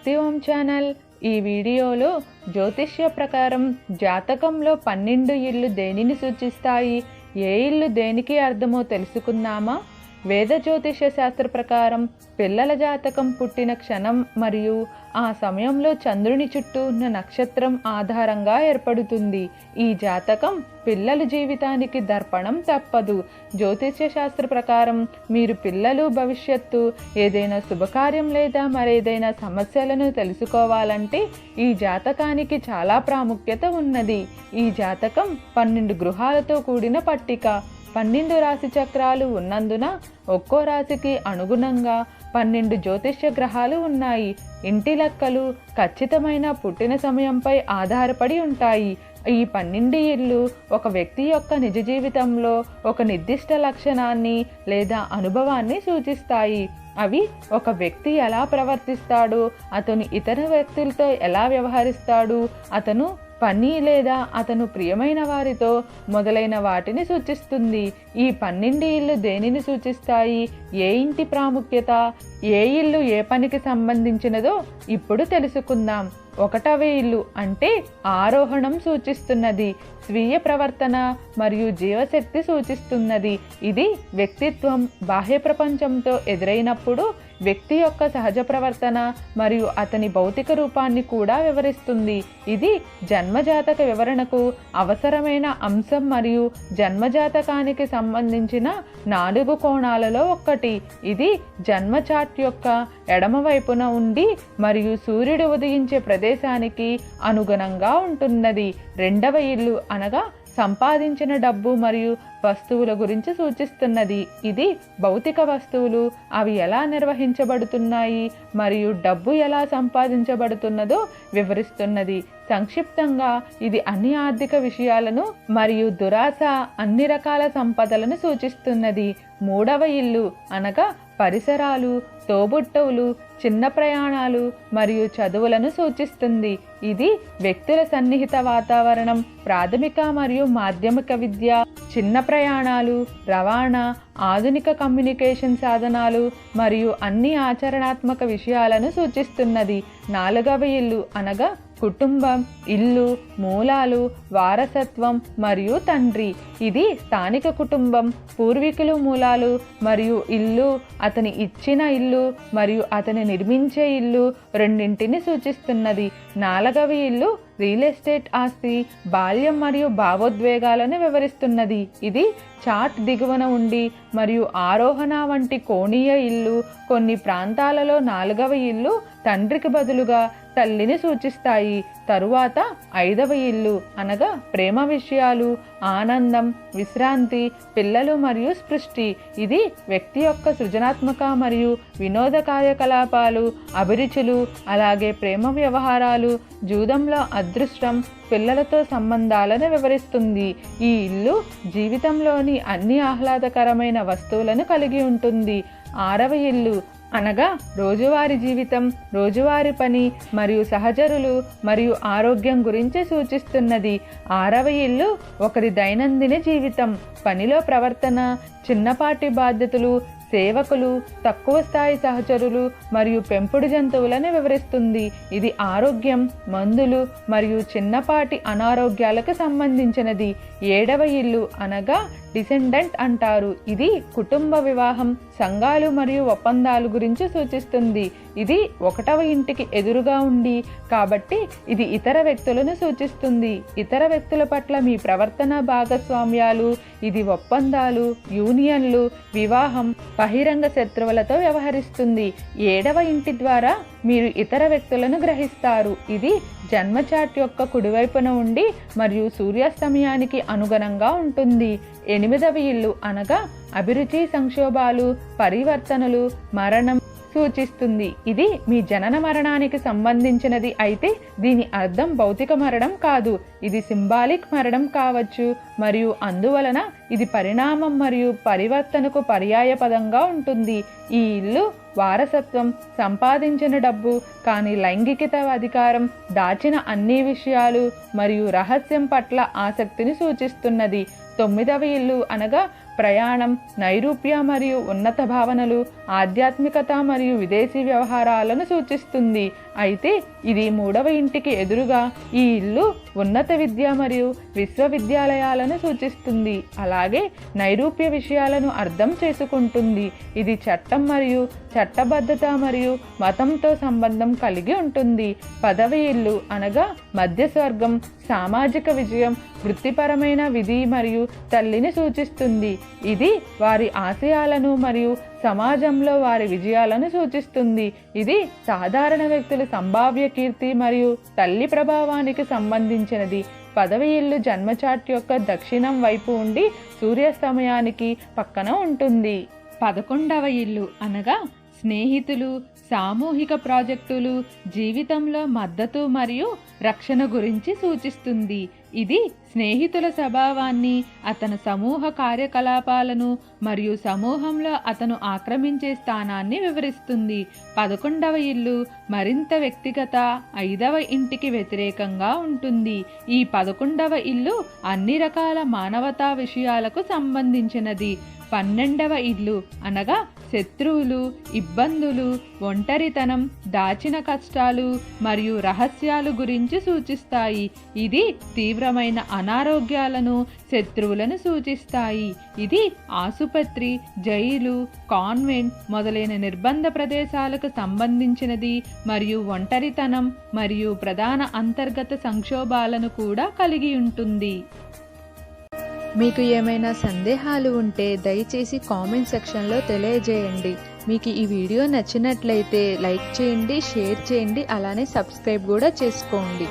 భక్తి ఓం ఛానల్. ఈ వీడియోలో జ్యోతిష్య ప్రకారం జాతకంలో 12 ఇళ్ళు దేనిని సూచిస్తాయి, ఏ ఇల్లు దేనికి అర్థమో తెలుసుకుందామా? వేద జ్యోతిష్య శాస్త్ర ప్రకారం పిల్లల జాతకం పుట్టిన క్షణం మరియు ఆ సమయంలో చంద్రుని చుట్టూ ఉన్న నక్షత్రం ఆధారంగా ఏర్పడుతుంది. ఈ జాతకం పిల్లల జీవితానికి దర్పణం తప్పదు. జ్యోతిష్య శాస్త్ర ప్రకారం మీరు పిల్లలు భవిష్యత్తు ఏదైనా శుభకార్యం లేదా మరేదైనా సమస్యలను తెలుసుకోవాలంటే ఈ జాతకానికి చాలా ప్రాముఖ్యత ఉన్నది. ఈ జాతకం 12 గృహాలతో కూడిన పట్టిక. 12 రాశి చక్రాలు ఉన్నందున ఒక్కో రాశికి అనుగుణంగా 12 జ్యోతిష్య గ్రహాలు ఉన్నాయి. ఇంటి లెక్కలు ఖచ్చితమైన పుట్టిన సమయంపై ఆధారపడి ఉంటాయి. ఈ 12 ఇళ్ళు ఒక వ్యక్తి యొక్క నిజ జీవితంలో ఒక నిర్దిష్ట లక్షణాన్ని లేదా అనుభవాన్ని సూచిస్తాయి. అవి ఒక వ్యక్తి ఎలా ప్రవర్తిస్తాడు, అతను ఇతర వ్యక్తులతో ఎలా వ్యవహరిస్తాడు, అతను పని లేదా అతను ప్రియమైన వారితో మొదలైన వాటిని సూచిస్తుంది. ఈ 12 ఇళ్ళు దేనిని సూచిస్తాయి, ఏ ఇంటి ప్రాముఖ్యత, ఏ ఇల్లు ఏ పనికి సంబంధించినదో ఇప్పుడు తెలుసుకుందాం. 1వ ఇల్లు అంటే ఆరోహణం సూచిస్తున్నది. స్వీయ ప్రవర్తన మరియు జీవశక్తి సూచిస్తున్నది. ఇది వ్యక్తిత్వం బాహ్య ప్రపంచంతో ఎదురైనప్పుడు వ్యక్తి యొక్క సహజ ప్రవర్తన మరియు అతని భౌతిక రూపాన్ని కూడా వివరిస్తుంది. ఇది జన్మజాతక వివరణకు అవసరమైన అంశం మరియు జన్మజాతకానికి సంబంధించిన 4 కోణాలలో ఒకటి. ఇది జన్మ చార్ట్ యొక్క ఎడమ వైపున ఉండి మరియు సూర్యుడు ఉదయించే ప్రదేశానికి అనుగుణంగా ఉంటున్నది. 2వ ఇల్లు అనగా సంపాదించిన డబ్బు మరియు వస్తువుల గురించి సూచిస్తున్నది. ఇది భౌతిక వస్తువులు, అవి ఎలా నిర్వహించబడుతున్నాయి మరియు డబ్బు ఎలా సంపాదించబడుతున్నదో వివరిస్తున్నది. సంక్షిప్తంగా ఇది అన్ని ఆర్థిక విషయాలను మరియు దురాశ, అన్ని రకాల సంపదలను సూచిస్తున్నది. 3వ ఇల్లు అనగా పరిసరాలు, తోబుట్టువులు, చిన్న ప్రయాణాలు మరియు చదువులను సూచిస్తుంది. ఇది వ్యక్తుల సన్నిహిత వాతావరణం, ప్రాథమిక మరియు మాధ్యమిక విద్య, చిన్న ప్రయాణాలు, రవాణా, ఆధునిక కమ్యూనికేషన్ సాధనాలు మరియు అన్ని ఆచరణాత్మక విషయాలను సూచిస్తున్నది. 4వ ఇల్లు అనగా కుటుంబం, ఇల్లు, మూలాలు, వారసత్వం మరియు తండ్రి. ఇది స్థానిక కుటుంబం, పూర్వీకులు, మూలాలు మరియు ఇల్లు, అతని ఇచ్చిన ఇల్లు మరియు అతని నిర్మించే ఇల్లు రెండింటిని సూచిస్తున్నది. 4వ ఇల్లు రియల్ ఎస్టేట్ ఆస్తి, బాల్యం మరియు భావోద్వేగాలను వివరిస్తున్నది. ఇది చార్ట్ దిగువన ఉండి మరియు ఆరోహణ వంటి కోణీయ ఇల్లు. కొన్ని ప్రాంతాలలో 4వ ఇల్లు తండ్రికి బదులుగా తల్లిని సూచిస్తాయి. తరువాత 5వ ఇల్లు అనగా ప్రేమ విషయాలు, ఆనందం, విశ్రాంతి, పిల్లలు మరియు సృష్టి. ఇది వ్యక్తి యొక్క సృజనాత్మక మరియు వినోద కార్యకలాపాలు, అభిరుచులు, అలాగే ప్రేమ వ్యవహారాలు, జూదంలో అదృష్టం, పిల్లలతో సంబంధాలను వివరిస్తుంది. ఈ ఇల్లు జీవితంలోని అన్ని ఆహ్లాదకరమైన వస్తువులను కలిగి ఉంటుంది. 6వ ఇల్లు అనగా రోజువారీ జీవితం, రోజువారీ పని మరియు సహచరులు మరియు ఆరోగ్యం గురించి సూచిస్తున్నది. 6వ ఇల్లు ఒకరి దైనందిన జీవితం, పనిలో ప్రవర్తన, చిన్నపాటి బాధ్యతలు, సేవకులు, తక్కువ స్థాయి సహచరులు మరియు పెంపుడు జంతువులను వివరిస్తుంది. ఇది ఆరోగ్యం, మందులు మరియు చిన్నపాటి అనారోగ్యాలకు సంబంధించినది. 7వ ఇల్లు అనగా డిసెండెంట్ అంటారు. ఇది కుటుంబ, వివాహం, సంఘాలు మరియు ఒప్పందాలు గురించి సూచిస్తుంది. ఇది 1వ ఇంటికి ఎదురుగా ఉంది కాబట్టి ఇది ఇతర వ్యక్తులను సూచిస్తుంది. ఇతర వ్యక్తుల పట్ల మీ ప్రవర్తన, భాగస్వామ్యాలు. ఇది ఒప్పందాలు, యూనియన్లు, వివాహం, బహిరంగ శత్రువులతో వ్యవహరిస్తుంది. 7వ ఇంటి ద్వారా మీరు ఇతర వ్యక్తులను గ్రహిస్తారు. ఇది జన్మ చార్ట్ యొక్క కుడివైపున ఉండి మరియు సూర్యాస్తమయానికి అనుగుణంగా ఉంటుంది. 8వ ఇల్లు అనగా అభిరుచి, సంక్షోభాలు, పరివర్తనలు, మరణం సూచిస్తుంది. ఇది మీ జనన మరణానికి సంబంధించినది అయితే దీని అర్థం భౌతిక మరణం కాదు. ఇది సింబాలిక్ మరణం కావచ్చు మరియు అందువలన ఇది పరిణామం మరియు పరివర్తనకు పర్యాయ పదంగా ఉంటుంది. ఈ ఇల్లు వారసత్వం, సంపాదించిన డబ్బు కానీ లైంగికత, అధికారం, దాచిన అన్ని విషయాలు మరియు రహస్యం పట్ల ఆసక్తిని సూచిస్తున్నది. 9వ ఇల్లు అనగా ప్రయాణం, నైరూప్య మరియు ఉన్నత భావనలు, ఆధ్యాత్మికత మరియు విదేశీ వ్యవహారాలను సూచిస్తుంది. అయితే ఇది 3వ ఇంటికి ఎదురుగా ఈ ఇల్లు ఉన్నత విద్య మరియు విశ్వవిద్యాలయాలను సూచిస్తుంది. అలాగే నైరూప్య విషయాలను అర్థం చేసుకుంటుంది. ఇది చట్టం మరియు చట్టబద్ధత మరియు మతంతో సంబంధం కలిగి ఉంటుంది. 10వ ఇల్లు అనగా మధ్యస్వర్గం, సామాజిక విజయం, వృత్తిపరమైన విధి మరియు తల్లిని సూచిస్తుంది. ఇది వారి ఆశయాలను మరియు సమాజంలో వారి విజయాలను సూచిస్తుంది. ఇది సాధారణ వ్యక్తుల సంభావ్య కీర్తి మరియు తల్లి ప్రభావానికి సంబంధించినది. 10వ ఇల్లు జన్మచార్ట్ యొక్క దక్షిణం వైపు ఉండి సూర్యాస్తమయానికి పక్కన ఉంటుంది. 11వ ఇల్లు అనగా స్నేహితులు, సామూహిక ప్రాజెక్టులు, జీవితంలో మద్దతు మరియు రక్షణ గురించి సూచిస్తుంది. ఇది స్నేహితుల స్వభావాన్ని, అతని సమూహ కార్యకలాపాలను మరియు సమూహంలో అతను ఆక్రమించే స్థానాన్ని వివరిస్తుంది. 11వ ఇల్లు మరింత వ్యక్తిగత 5వ ఇంటికి వ్యతిరేకంగా ఉంటుంది. ఈ 11వ ఇల్లు అన్ని రకాల మానవతా విషయాలకు సంబంధించినది. 12వ ఇల్లు అనగా శత్రువులు, ఇబ్బందులు, ఒంటరితనం, దాచిన కష్టాలు మరియు రహస్యాలు గురించి సూచిస్తాయి. ఇది తీవ్రమైన అనారోగ్యాలను, శత్రువులను సూచిస్తాయి. ఇది ఆసుపత్రి, జైలు, కాన్వెంట్ మొదలైన నిర్బంధ ప్రదేశాలకు సంబంధించినది మరియు ఒంటరితనం మరియు ప్రధాన అంతర్గత సంక్షోభాలను కూడా కలిగి ఉంటుంది. మీకు ఏమైనా సందేహాలు ఉంటే దయచేసి కామెంట్ సెక్షన్లో తెలియజేయండి. మీకు ఈ వీడియో నచ్చినట్లయితే లైక్ చేయండి, షేర్ చేయండి, అలానే సబ్స్క్రైబ్ కూడా చేసుకోండి.